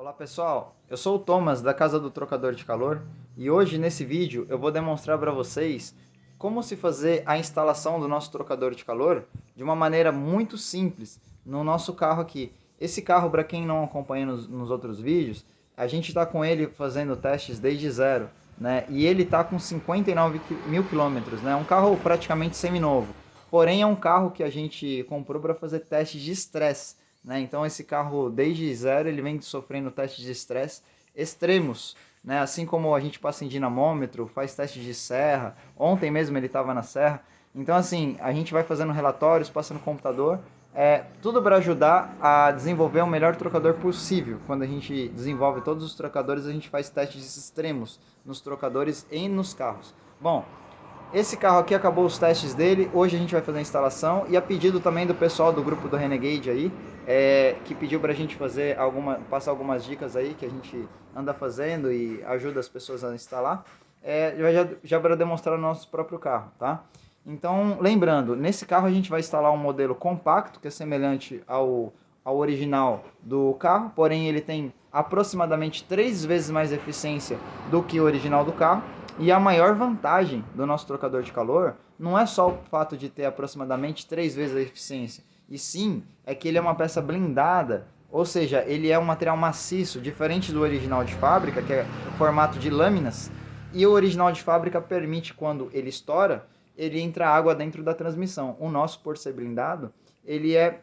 Olá pessoal, eu sou o Thomas da Casa do Trocador de Calor e hoje nesse vídeo eu vou demonstrar para vocês como se fazer a instalação do nosso trocador de calor de uma maneira muito simples no nosso carro aqui. Esse carro, para quem não acompanha nos outros vídeos, a gente está com ele fazendo testes desde zero, né? E ele está com 59 mil quilômetros, né? Um carro praticamente seminovo, porém é um carro que a gente comprou para fazer testes de estresse, né? Então esse carro desde zero ele vem sofrendo testes de estresse extremos, né? Assim como a gente passa em dinamômetro, faz testes de serra. Ontem mesmo ele estava na serra. Então assim, a gente vai fazendo relatórios, passa no computador, tudo para ajudar a desenvolver o melhor trocador possível. Quando a gente desenvolve todos os trocadores, a gente faz testes extremos nos trocadores e nos carros. Bom, esse carro aqui acabou os testes dele, hoje a gente vai fazer a instalação e a pedido também do pessoal do grupo do Renegade aí, que pediu pra gente fazer passar algumas dicas aí que a gente anda fazendo e ajuda as pessoas a instalar, já para demonstrar o nosso próprio carro, tá? Então, lembrando, nesse carro a gente vai instalar um modelo compacto, que é semelhante ao original do carro, porém ele tem aproximadamente 3 vezes mais eficiência do que o original do carro. E a maior vantagem do nosso trocador de calor não é só o fato de ter aproximadamente 3 vezes a eficiência, e sim é que ele é uma peça blindada, ou seja, ele é um material maciço, diferente do original de fábrica, que é o formato de lâminas, e o original de fábrica permite, quando ele estoura, ele entra água dentro da transmissão. O nosso, por ser blindado, ele é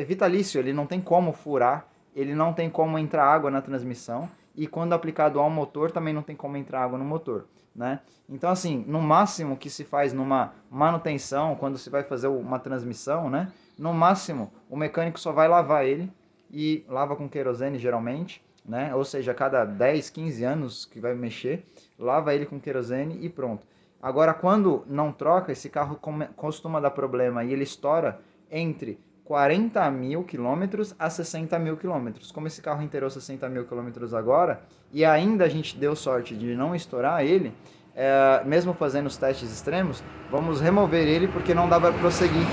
vitalício, ele não tem como furar, ele não tem como entrar água na transmissão, e quando aplicado ao motor também não tem como entrar água no motor, né? Então assim, no máximo que se faz numa manutenção, quando se vai fazer uma transmissão, né? No máximo o mecânico só vai lavar ele, e lava com querosene geralmente, né? Ou seja, a cada 10, 15 anos que vai mexer, lava ele com querosene e pronto. Agora, quando não troca, esse carro costuma dar problema e ele estoura entre 40 mil quilômetros a 60 mil quilômetros. Como esse carro inteirou 60 mil quilômetros agora, e ainda a gente deu sorte de não estourar ele, mesmo fazendo os testes extremos, vamos remover ele porque não dá para prosseguir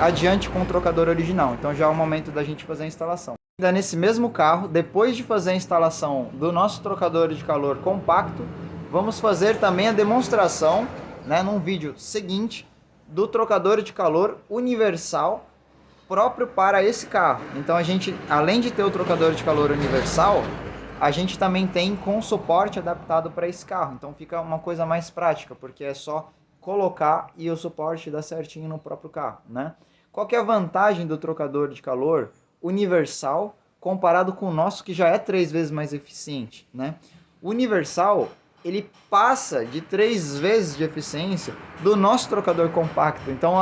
adiante com o trocador original. Então já é o momento da gente fazer a instalação. Ainda nesse mesmo carro, depois de fazer a instalação do nosso trocador de calor compacto, vamos fazer também a demonstração, né, num vídeo seguinte, do trocador de calor universal próprio para esse carro. Então a gente, além de ter o trocador de calor universal, a gente também tem com suporte adaptado para esse carro. Então fica uma coisa mais prática, porque é só colocar e o suporte dá certinho no próprio carro, né? Qual que é a vantagem do trocador de calor universal comparado com o nosso, que já é 3 vezes mais eficiente, né? O universal, ele passa de 3 vezes de eficiência do nosso trocador compacto. Então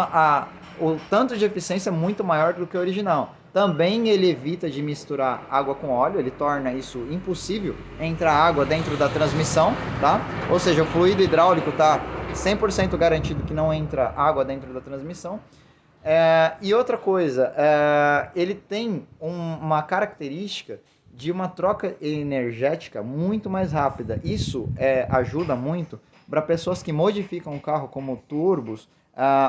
o tanto de eficiência é muito maior do que o original. Também ele evita de misturar água com óleo, ele torna isso impossível entrar água dentro da transmissão, tá? Ou seja, o fluido hidráulico está 100% garantido que não entra água dentro da transmissão. E outra coisa, ele tem uma característica de uma troca energética muito mais rápida. Isso ajuda muito para pessoas que modificam o carro, como turbos,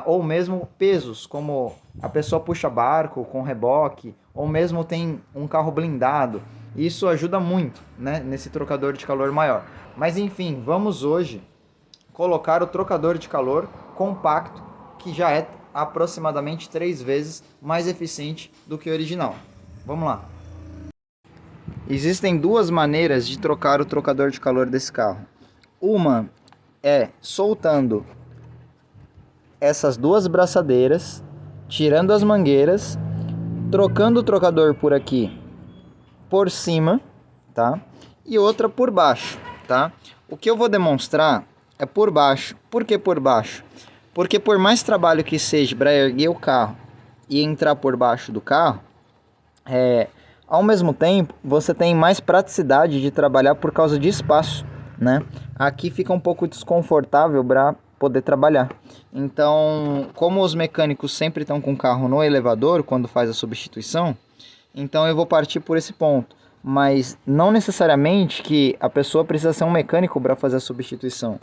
ou mesmo pesos, como a pessoa puxa barco com reboque, ou mesmo tem um carro blindado. Isso ajuda muito, né, nesse trocador de calor maior. Mas enfim, vamos hoje colocar o trocador de calor compacto, que já é aproximadamente 3 vezes mais eficiente do que o original. Vamos lá. Existem duas maneiras de trocar o trocador de calor desse carro. Uma é soltando essas duas braçadeiras, tirando as mangueiras, trocando o trocador por aqui, por cima, tá? E outra por baixo, tá? O que eu vou demonstrar é por baixo. Por que por baixo? Porque por mais trabalho que seja para erguer o carro e entrar por baixo do carro, ao mesmo tempo você tem mais praticidade de trabalhar por causa de espaço, né? Aqui fica um pouco desconfortável para poder trabalhar. Então, como os mecânicos sempre estão com o carro no elevador quando faz a substituição, então eu vou partir por esse ponto. mas não necessariamente que a pessoa precisa ser um mecânico para fazer a substituição.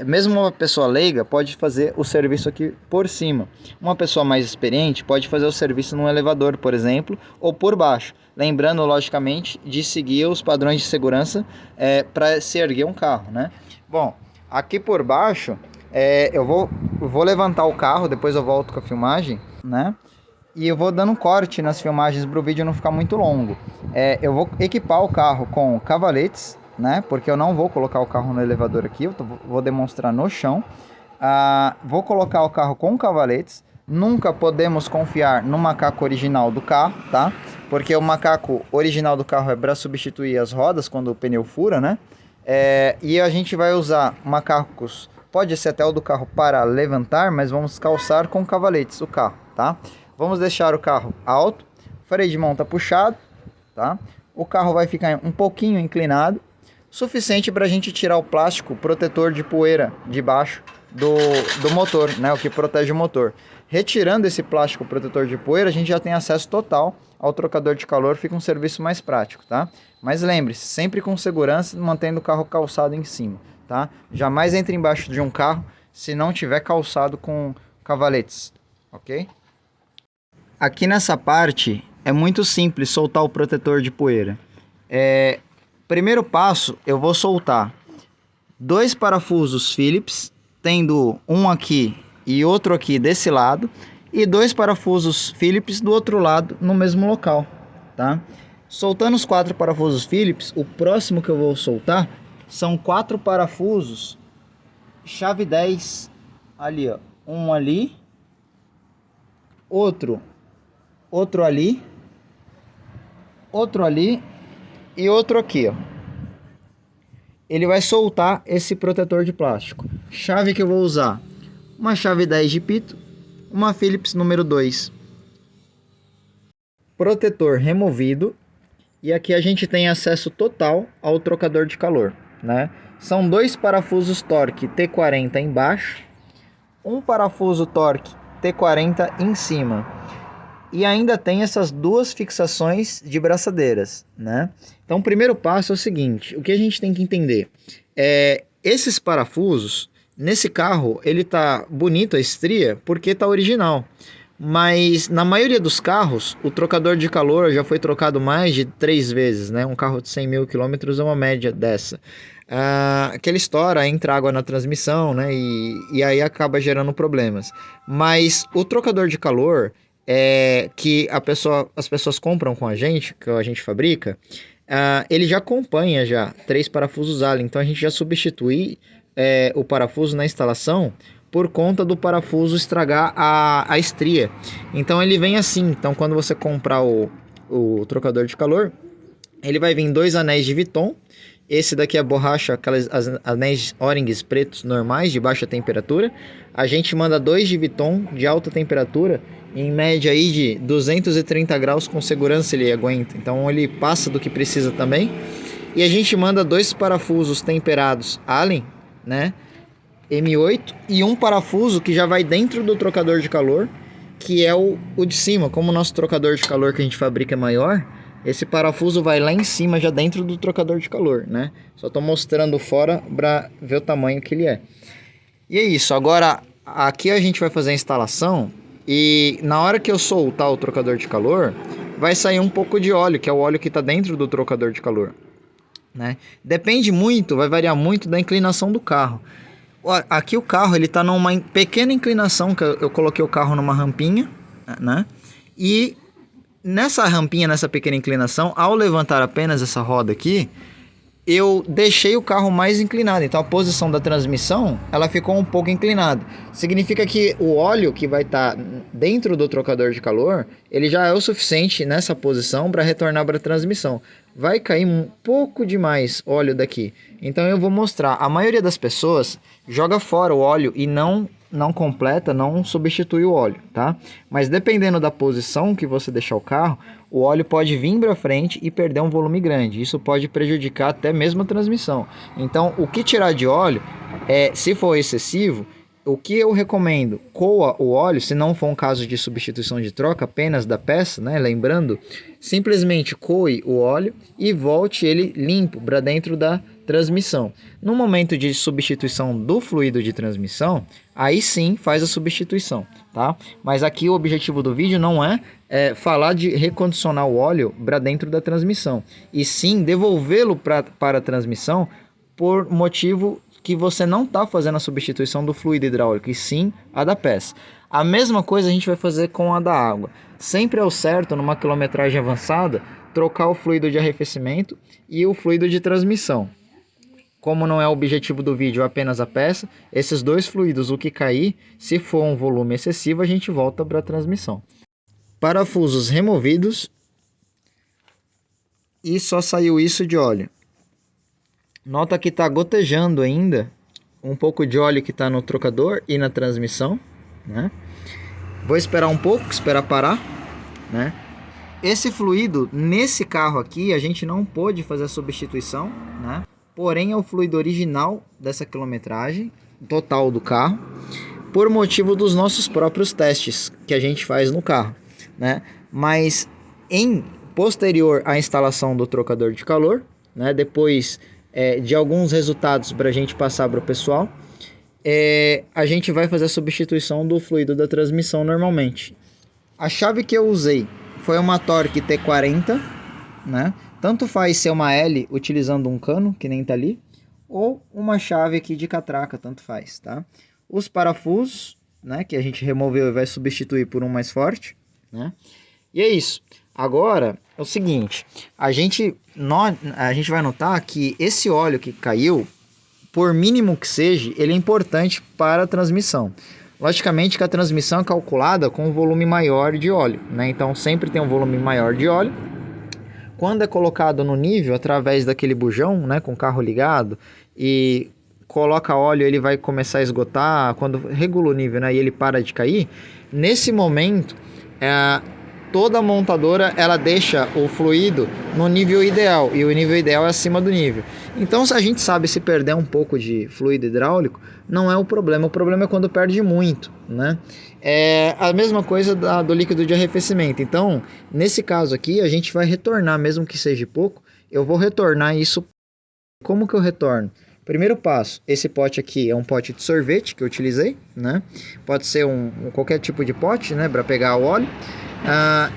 Mesmo uma pessoa leiga pode fazer o serviço aqui por cima. Uma pessoa mais experiente pode fazer o serviço num elevador, por exemplo, ou por baixo. Lembrando, logicamente, de seguir os padrões de segurança para se erguer um carro, né? Bom, aqui por baixo, eu vou levantar o carro, depois eu volto com a filmagem, né? E eu vou dando um corte nas filmagens para o vídeo não ficar muito longo. Eu vou equipar o carro com cavaletes, né? Porque eu não vou colocar o carro no elevador aqui, vou demonstrar no chão. Vou colocar o carro com cavaletes. Nunca podemos confiar no macaco original do carro, tá? Porque o macaco original do carro é para substituir as rodas quando o pneu fura, né? E a gente vai usar macacos, pode ser até o do carro para levantar, mas vamos calçar com cavaletes o carro, tá? Vamos deixar o carro alto, o freio de mão tá puxado, tá? O carro vai ficar um pouquinho inclinado, suficiente para a gente tirar o plástico protetor de poeira de baixo do motor, né? O que protege o motor. Retirando esse plástico protetor de poeira, a gente já tem acesso total ao trocador de calor, fica um serviço mais prático, tá? Mas lembre-se, sempre com segurança, mantendo o carro calçado em cima, tá? Jamais entre embaixo de um carro se não tiver calçado com cavaletes, ok? Aqui nessa parte é muito simples soltar o protetor de poeira. Primeiro passo, eu vou soltar 2 parafusos Phillips, tendo um aqui e outro aqui desse lado, e 2 parafusos Phillips do outro lado no mesmo local, tá? Soltando os 4 parafusos Phillips, o próximo que eu vou soltar são 4 parafusos chave 10 ali, ó. Um ali, outro ali, outro ali e outro aqui, ó. Ele vai soltar esse protetor de plástico. Chave que eu vou usar: uma chave 10 de pito, uma Phillips número 2. Protetor removido. E aqui a gente tem acesso total ao trocador de calor, né? São 2 parafusos Torque T40 embaixo, um parafuso Torque T40 em cima. E ainda tem essas 2 fixações de braçadeiras, né? Então o primeiro passo é o seguinte: o que a gente tem que entender esses parafusos, nesse carro ele tá bonito a estria porque tá original. Mas na maioria dos carros, o trocador de calor já foi trocado mais de 3 vezes, né? Um carro de 100 mil quilômetros é uma média dessa. Que ele estoura, entra água na transmissão, né? E aí acaba gerando problemas. Mas o trocador de calor que as pessoas compram com a gente, que a gente fabrica, ele já acompanha 3 parafusos Allen. Então a gente já substitui o parafuso na instalação por conta do parafuso estragar a estria. Então ele vem assim. Então quando você comprar o trocador de calor, ele vai vir 2 anéis de Viton. Esse daqui é borracha, aquelas anéis O-rings pretos normais de baixa temperatura. A gente manda 2 de Viton de alta temperatura, em média aí de 230 graus, com segurança ele aguenta. Então ele passa do que precisa também. E a gente manda 2 parafusos temperados Allen, né? M8, e um parafuso que já vai dentro do trocador de calor, que é o de cima. Como o nosso trocador de calor que a gente fabrica é maior, esse parafuso vai lá em cima, já dentro do trocador de calor, né? Só tô mostrando fora para ver o tamanho que ele é. E é isso. Agora, aqui a gente vai fazer a instalação, e na hora que eu soltar o trocador de calor, vai sair um pouco de óleo, que é o óleo que está dentro do trocador de calor, né? Depende muito, vai variar muito da inclinação do carro. Aqui o carro ele está numa pequena inclinação, que eu coloquei o carro numa rampinha, né? E nessa rampinha, nessa pequena inclinação, ao levantar apenas essa roda aqui, eu deixei o carro mais inclinado. Então a posição da transmissão, ela ficou um pouco inclinada. Significa que o óleo que vai estar dentro do trocador de calor, ele já é o suficiente nessa posição para retornar para a transmissão. Vai cair um pouco demais óleo daqui. Então eu vou mostrar. A maioria das pessoas joga fora o óleo e não completa, não substitui o óleo, tá? Mas dependendo da posição que você deixar o carro, o óleo pode vir para frente e perder um volume grande. Isso pode prejudicar até mesmo a transmissão. Então, o que tirar de óleo, se for excessivo, o que eu recomendo? Coa o óleo, se não for um caso de substituição de troca, apenas da peça, né? Lembrando, simplesmente coe o óleo e volte ele limpo para dentro da transmissão. No momento de substituição do fluido de transmissão, aí sim faz a substituição, tá? Mas aqui o objetivo do vídeo não é falar de recondicionar o óleo para dentro da transmissão, e sim devolvê-lo para a transmissão por motivo que você não está fazendo a substituição do fluido hidráulico, e sim a da peça. A mesma coisa a gente vai fazer com a da água. Sempre é o certo, numa quilometragem avançada, trocar o fluido de arrefecimento e o fluido de transmissão. Como não é o objetivo do vídeo apenas a peça, esses dois fluidos, o que cair, se for um volume excessivo, a gente volta para a transmissão. Parafusos removidos e só saiu isso de óleo. Nota que está gotejando ainda um pouco de óleo que está no trocador e na transmissão, né? Vou esperar um pouco, esperar parar, né? Esse fluido, nesse carro aqui, a gente não pôde fazer a substituição, né? Porém, é o fluido original dessa quilometragem total do carro, por motivo dos nossos próprios testes que a gente faz no carro, né? Mas, posterior à instalação do trocador de calor, né? Depois de alguns resultados para a gente passar para o pessoal, a gente vai fazer a substituição do fluido da transmissão normalmente. A chave que eu usei foi uma Torque T40, né? Tanto faz ser uma L utilizando um cano, que nem tá ali, ou uma chave aqui de catraca, tanto faz, tá? Os parafusos, né, que a gente removeu e vai substituir por um mais forte, né? E é isso. Agora, é o seguinte, a gente vai notar que esse óleo que caiu, por mínimo que seja, ele é importante para a transmissão. Logicamente que a transmissão é calculada com um volume maior de óleo, né? Então sempre tem um volume maior de óleo. Quando é colocado no nível, através daquele bujão, né, com o carro ligado, e coloca óleo, ele vai começar a esgotar, quando regula o nível, né, e ele para de cair, nesse momento, toda a montadora ela deixa o fluido no nível ideal, e o nível ideal é acima do nível. Então, se a gente sabe se perder um pouco de fluido hidráulico, não é o problema é quando perde muito, né? É a mesma coisa do líquido de arrefecimento. Então, nesse caso aqui, a gente vai retornar, mesmo que seja pouco, eu vou retornar isso. Como que eu retorno? Primeiro passo, esse pote aqui é um pote de sorvete que eu utilizei, né? Pode ser qualquer tipo de pote, né, para pegar o óleo.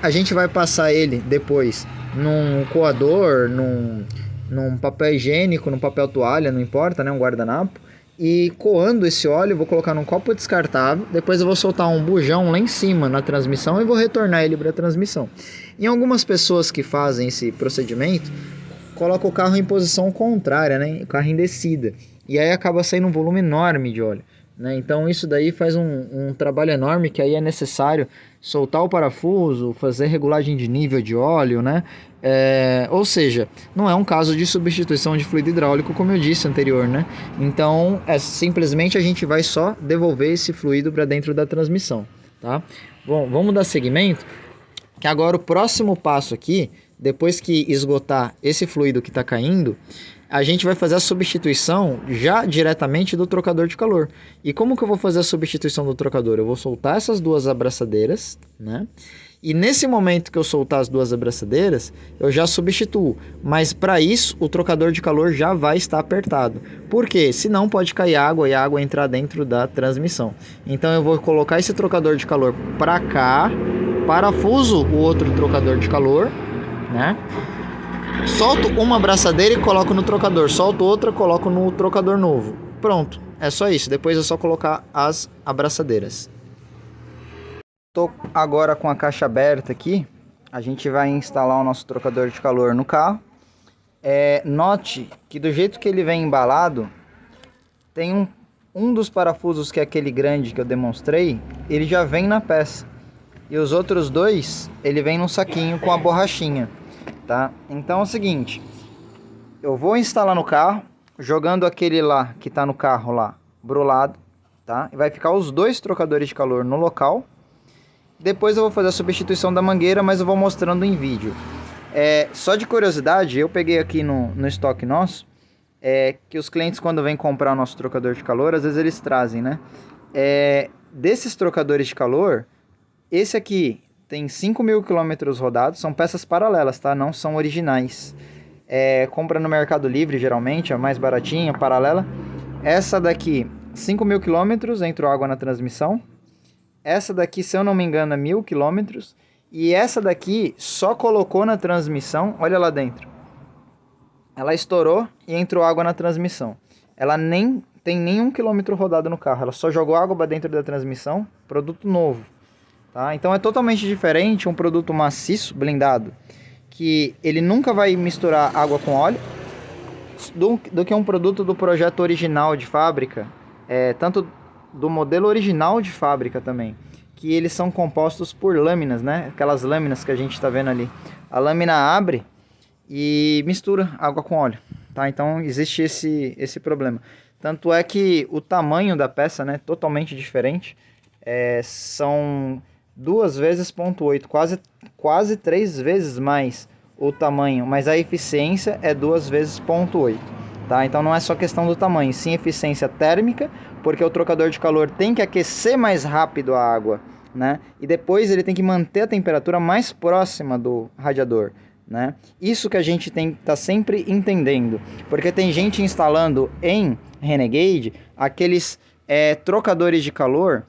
A gente vai passar ele depois num coador, num papel higiênico, num papel toalha, não importa, né, um guardanapo. E coando esse óleo, eu vou colocar num copo descartável. Depois eu vou soltar um bujão lá em cima na transmissão e vou retornar ele para a transmissão. Em algumas pessoas que fazem esse procedimento, coloca o carro em posição contrária, né? O carro em descida. E aí acaba saindo um volume enorme de óleo, né? Então isso daí faz um trabalho enorme, que aí é necessário soltar o parafuso, fazer regulagem de nível de óleo, né? Ou seja, não é um caso de substituição de fluido hidráulico, como eu disse anterior, né? Então simplesmente a gente vai só devolver esse fluido para dentro da transmissão, tá? Bom, vamos dar seguimento, que agora o próximo passo aqui, depois que esgotar esse fluido que está caindo, a gente vai fazer a substituição já diretamente do trocador de calor. E como que eu vou fazer a substituição do trocador? Eu vou soltar essas duas abraçadeiras, né? E nesse momento que eu soltar as duas abraçadeiras, eu já substituo. Mas para isso, o trocador de calor já vai estar apertado. Por quê? Senão pode cair água e a água entrar dentro da transmissão. Então eu vou colocar esse trocador de calor para cá, parafuso o outro trocador de calor, né? Solto uma abraçadeira e coloco no trocador, solto outra, coloco no trocador novo. Pronto, é só isso. Depois é só colocar as abraçadeiras. Tô agora com a caixa aberta aqui. A gente vai instalar o nosso trocador de calor no carro. Note que do jeito que ele vem embalado, tem um dos parafusos, que é aquele grande que eu demonstrei, ele já vem na peça. E os outros dois, ele vem num saquinho com a borrachinha, tá? Então é o seguinte, eu vou instalar no carro, jogando aquele lá que tá no carro lá, brulado, tá? E vai ficar os dois trocadores de calor no local. Depois eu vou fazer a substituição da mangueira, mas eu vou mostrando em vídeo. Só de curiosidade, eu peguei aqui no estoque nosso, que os clientes, quando vêm comprar o nosso trocador de calor, às vezes eles trazem, né? desses trocadores de calor, esse aqui tem 5.000 quilômetros rodados, são peças paralelas, tá? Não são originais. Compra no Mercado Livre, geralmente, é mais baratinha, paralela. Essa daqui, 5.000 quilômetros, entrou água na transmissão. Essa daqui, se eu não me engano, é 1.000 quilômetros. E essa daqui só colocou na transmissão, olha lá dentro. Ela estourou e entrou água na transmissão. Ela nem tem nenhum quilômetro rodado no carro, ela só jogou água para dentro da transmissão, produto novo. Tá? Então é totalmente diferente um produto maciço, blindado, que ele nunca vai misturar água com óleo, do que um produto do projeto original de fábrica, tanto do modelo original de fábrica também, que eles são compostos por lâminas, né? Aquelas lâminas que a gente está vendo ali. A lâmina abre e mistura água com óleo, tá? Então existe esse problema. Tanto é que o tamanho da peça, né, totalmente diferente, são 2 vezes 0,8, quase 3 vezes mais o tamanho, mas a eficiência é 2 vezes 0,8, tá? Então não é só questão do tamanho, sim eficiência térmica, porque o trocador de calor tem que aquecer mais rápido a água, né? E depois ele tem que manter a temperatura mais próxima do radiador, né? Isso que a gente tem que estar sempre entendendo, porque tem gente instalando em Renegade aqueles trocadores de calor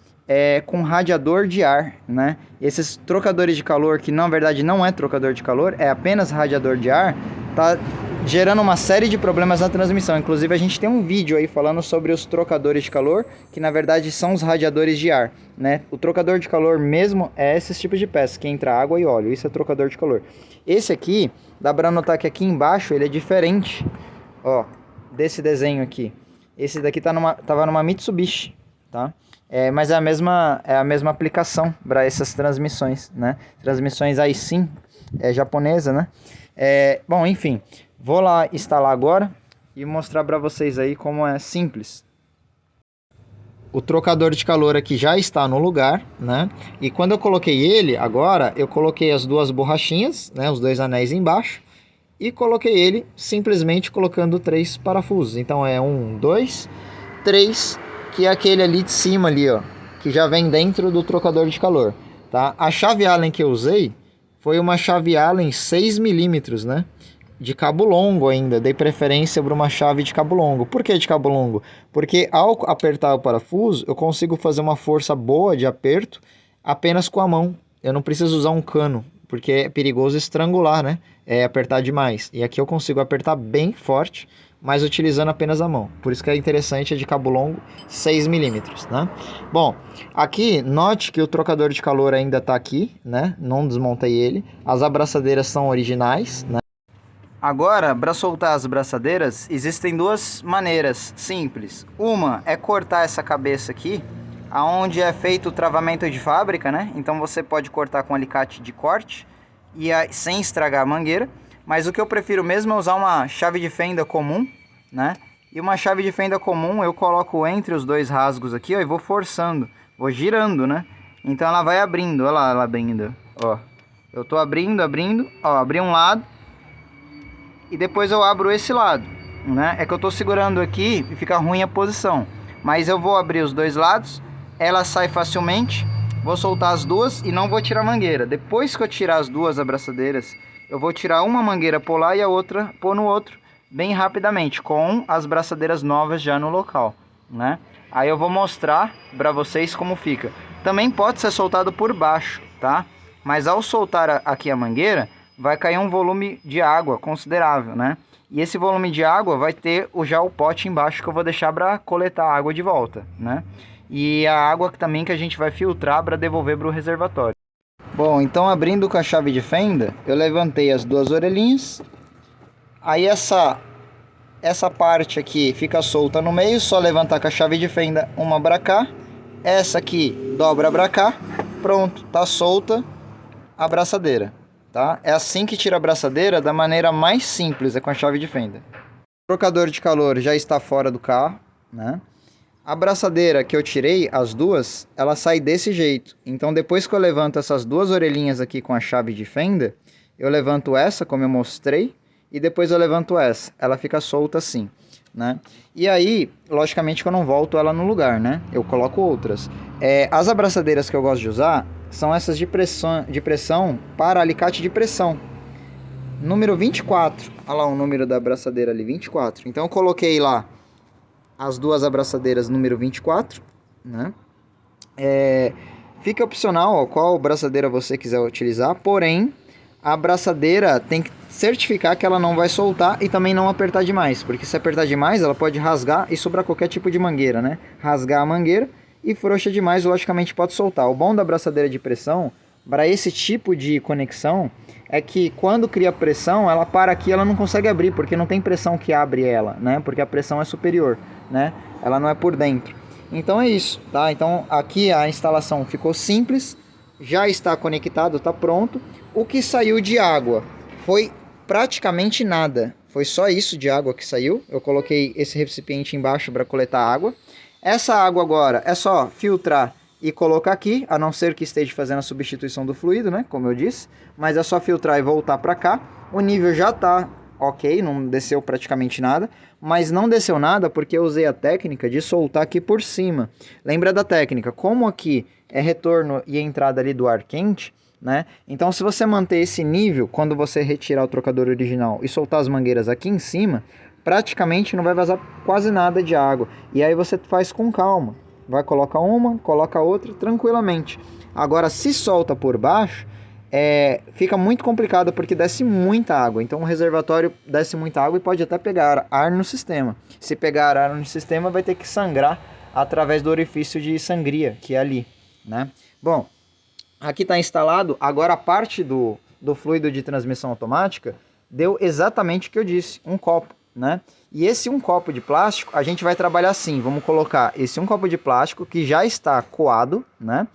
com radiador de ar, né? Esses trocadores de calor, que na verdade não é trocador de calor, é apenas radiador de ar, tá gerando uma série de problemas na transmissão. Inclusive a gente tem um vídeo aí falando sobre os trocadores de calor, que na verdade são os radiadores de ar, né? O trocador de calor mesmo é esses tipos de peças, que entra água e óleo, isso é trocador de calor. Esse aqui, dá pra notar que aqui embaixo ele é diferente, ó, desse desenho aqui. Esse daqui tava numa Mitsubishi, tá? Mas é a mesma aplicação para essas transmissões, né? Transmissões Aisin, japonesa, né? Bom, enfim, vou lá instalar agora e mostrar para vocês aí como é simples. O trocador de calor aqui já está no lugar, né? E quando eu coloquei ele, agora eu coloquei as duas borrachinhas, né? Os 2 anéis embaixo. E coloquei ele simplesmente colocando 3 parafusos. Então é 1, 2, 3, que é aquele ali de cima ali, ó, que já vem dentro do trocador de calor, tá? A chave Allen que eu usei foi uma chave Allen 6 milímetros, né? De cabo longo ainda, dei preferência para uma chave de cabo longo. Por que de cabo longo? Porque ao apertar o parafuso, eu consigo fazer uma força boa de aperto apenas com a mão. Eu não preciso usar um cano, porque é perigoso estrangular, né? Apertar demais. E aqui eu consigo apertar bem forte, mas utilizando apenas a mão. Por isso que é interessante, é de cabo longo 6 milímetros, né? Bom, aqui, note que o trocador de calor ainda está aqui, né? Não desmontei ele. As abraçadeiras são originais, né? Agora, para soltar as braçadeiras, existem 2 maneiras simples. Uma é cortar essa cabeça aqui, aonde é feito o travamento de fábrica, né? Então você pode cortar com alicate de corte e sem estragar a mangueira. Mas o que eu prefiro mesmo é usar uma chave de fenda comum, né? E uma chave de fenda comum eu coloco entre os 2 rasgos aqui, ó, e vou forçando, vou girando, né? Então ela vai abrindo, olha lá ela abrindo, ó. Eu tô abrindo, ó, abri um lado e depois eu abro esse lado, né? É que eu tô segurando aqui e fica ruim a posição, mas eu vou abrir os 2 lados, ela sai facilmente, vou soltar as 2 e não vou tirar a mangueira. Depois que eu tirar as 2 abraçadeiras, eu vou tirar uma mangueira por lá e a outra pôr no outro, bem rapidamente, com as braçadeiras novas já no local, né? Aí eu vou mostrar para vocês como fica. Também pode ser soltado por baixo, tá? Mas ao soltar aqui a mangueira, vai cair um volume de água considerável, né? E esse volume de água vai ter já o pote embaixo que eu vou deixar para coletar a água de volta, né? E a água também que a gente vai filtrar para devolver para o reservatório. Bom, então abrindo com a chave de fenda, eu levantei as 2 orelhinhas. Aí essa parte aqui fica solta no meio, só levantar com a chave de fenda uma para cá. Essa aqui dobra para cá. Pronto, tá solta a abraçadeira, tá? É assim que tira a abraçadeira da maneira mais simples, é com a chave de fenda. O trocador de calor já está fora do carro, né? A abraçadeira que eu tirei, as 2, ela sai desse jeito. Então depois que eu levanto essas 2 orelhinhas aqui com a chave de fenda, eu levanto essa, como eu mostrei, e depois eu levanto essa. Ela fica solta assim, né? E aí, logicamente que eu não volto ela no lugar, né? Eu coloco outras. As abraçadeiras que eu gosto de usar são essas de pressão para alicate de pressão. Número 24. Olha lá o número da abraçadeira ali, 24. Então eu coloquei lá as duas abraçadeiras número 24, né? Fica opcional ó, qual abraçadeira você quiser utilizar, porém a abraçadeira tem que certificar que ela não vai soltar e também não apertar demais, porque se apertar demais ela pode rasgar e sobrar qualquer tipo de mangueira, né? Rasgar a mangueira e frouxa demais, logicamente pode soltar. O bom da abraçadeira de pressão para esse tipo de conexão é que quando cria pressão, ela para aqui, ela não consegue abrir, porque não tem pressão que abre ela, né? Porque a pressão é superior, né? Ela não é por dentro. Então é isso, tá? Então aqui a instalação ficou simples, já está conectado, está pronto. O que saiu de água foi praticamente nada, foi só isso de água que saiu. Eu coloquei esse recipiente embaixo para coletar água. Essa água agora é só filtrar e colocar aqui, a não ser que esteja fazendo a substituição do fluido, né? Como eu disse, mas é só filtrar e voltar para cá. O nível já está ok, não desceu praticamente nada, mas não desceu nada porque eu usei a técnica de soltar aqui por cima. Lembra da técnica? Como aqui é retorno e entrada ali do ar quente, né? Então se você manter esse nível, quando você retirar o trocador original e soltar as mangueiras aqui em cima, praticamente não vai vazar quase nada de água. E aí você faz com calma. Vai colocar uma, coloca outra, tranquilamente. Agora, se solta por baixo, fica muito complicado porque desce muita água. Então o reservatório desce muita água e pode até pegar ar no sistema. Se pegar ar no sistema, vai ter que sangrar através do orifício de sangria, que é ali, né? Bom, aqui está instalado. Agora a parte do fluido de transmissão automática deu exatamente o que eu disse, um copo, né? E esse um copo de plástico, a gente vai trabalhar assim. Vamos colocar esse um copo de plástico que já está coado, né?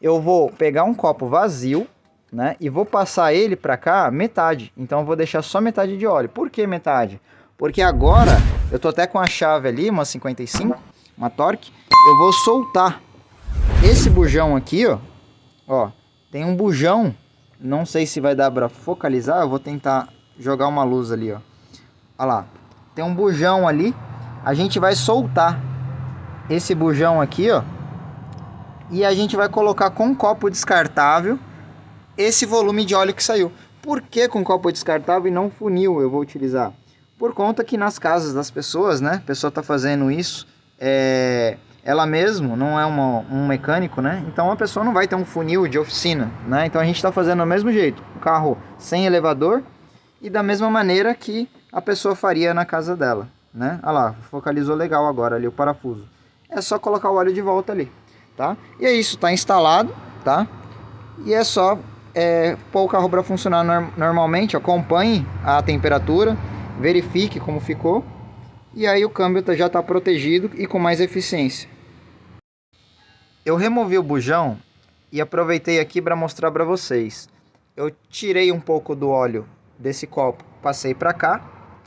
Eu vou pegar um copo vazio, né? E vou passar ele para cá metade. Então eu vou deixar só metade de óleo. Por que metade? Porque agora eu tô até com a chave ali, uma 55, uma Torque. Eu vou soltar esse bujão aqui, ó. Tem um bujão. Não sei se vai dar para focalizar. Eu vou tentar jogar uma luz ali, ó. Olha lá. Tem um bujão ali. A gente vai soltar esse bujão aqui, ó. E a gente vai colocar com um copo descartável esse volume de óleo que saiu. Por que com copo descartável e não funil eu vou utilizar? Por conta que nas casas das pessoas, né? A pessoa está fazendo isso, ela mesmo não é um mecânico, né? Então a pessoa não vai ter um funil de oficina, né? Então a gente está fazendo do mesmo jeito. Um carro sem elevador e da mesma maneira que a pessoa faria na casa dela, né? Olha lá, focalizou legal agora ali o parafuso. É só colocar o óleo de volta ali, tá? E é isso, tá instalado, tá? E é só pôr o carro para funcionar normalmente. Acompanhe a temperatura, verifique como ficou, e aí o câmbio já está protegido e com mais eficiência. Eu removi o bujão e aproveitei aqui para mostrar para vocês. Eu tirei um pouco do óleo desse copo, passei para cá,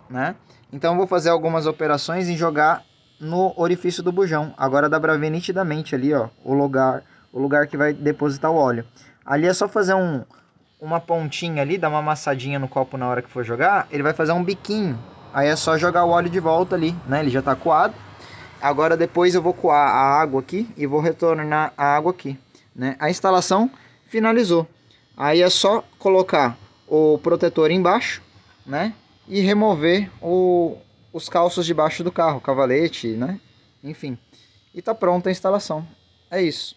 né? Então eu vou fazer algumas operações em jogar no orifício do bujão. Agora dá para ver nitidamente ali, ó, o lugar que vai depositar o óleo. Ali é só fazer uma pontinha ali, dar uma amassadinha no copo na hora que for jogar, ele vai fazer um biquinho. Aí é só jogar o óleo de volta ali, né? Ele já está coado. Agora depois eu vou coar a água aqui e vou retornar a água aqui, né? A instalação finalizou. Aí é só colocar o protetor embaixo, né? E remover os calços de baixo do carro, cavalete, né? Enfim. E tá pronta a instalação. É isso.